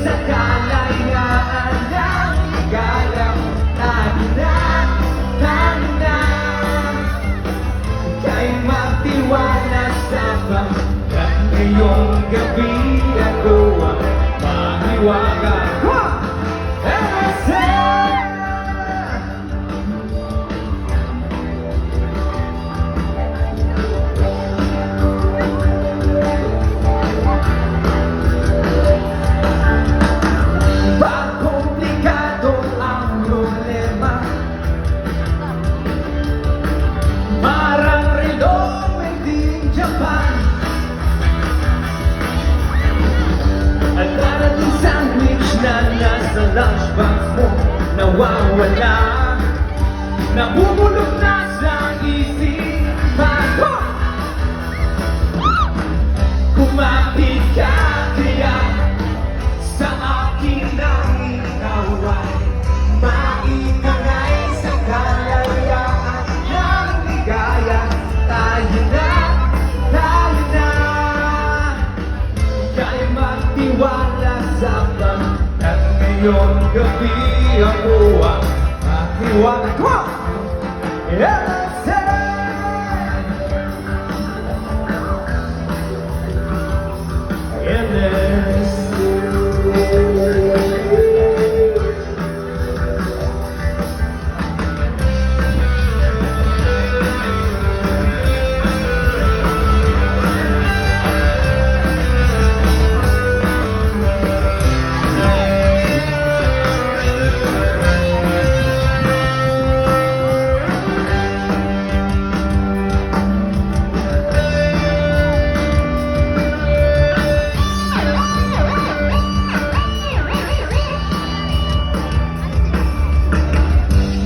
sa kalayaan ng ligayang tayo na kay magtiwala sa pagkat ngayong gabi ako ang mahiwaga. Lunchbox mo nawawala, nabubulok na sa isipan ko. Kumapit ka kaya sa akin ang ikaw ay maitangay sa kalayaan ng ligaya. Tayo na kay magtiwala sa pagkat ngayong gabi ako ang mahiwaga. Come on! Yes! Yes!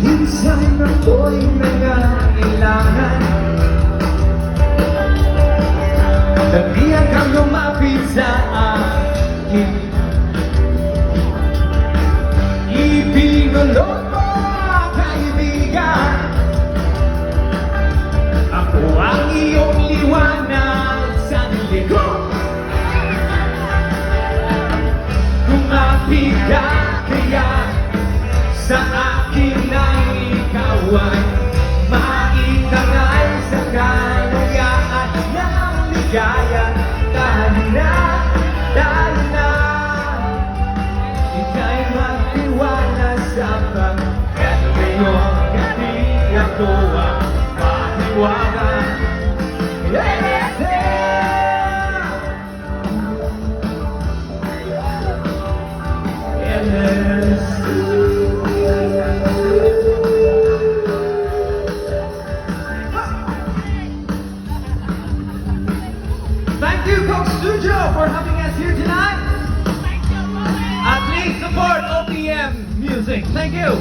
Minsan ako'y nangangailangan Tagihan kang lumapit sa akin. Ibinulong mo, kaibigan, ako ang iyong liwanag sa likod. Lumapit ka kaya sa akin ang ikaw ay maitangay sa kalayaan ng ligaya. Tayo na, ika'y magtiwala sa pagkat ngayong gabi ako ang mahiwaga. Yes! Yes! Thank you, Coke Studio, for having us here tonight. And please support OPM Music. Thank you.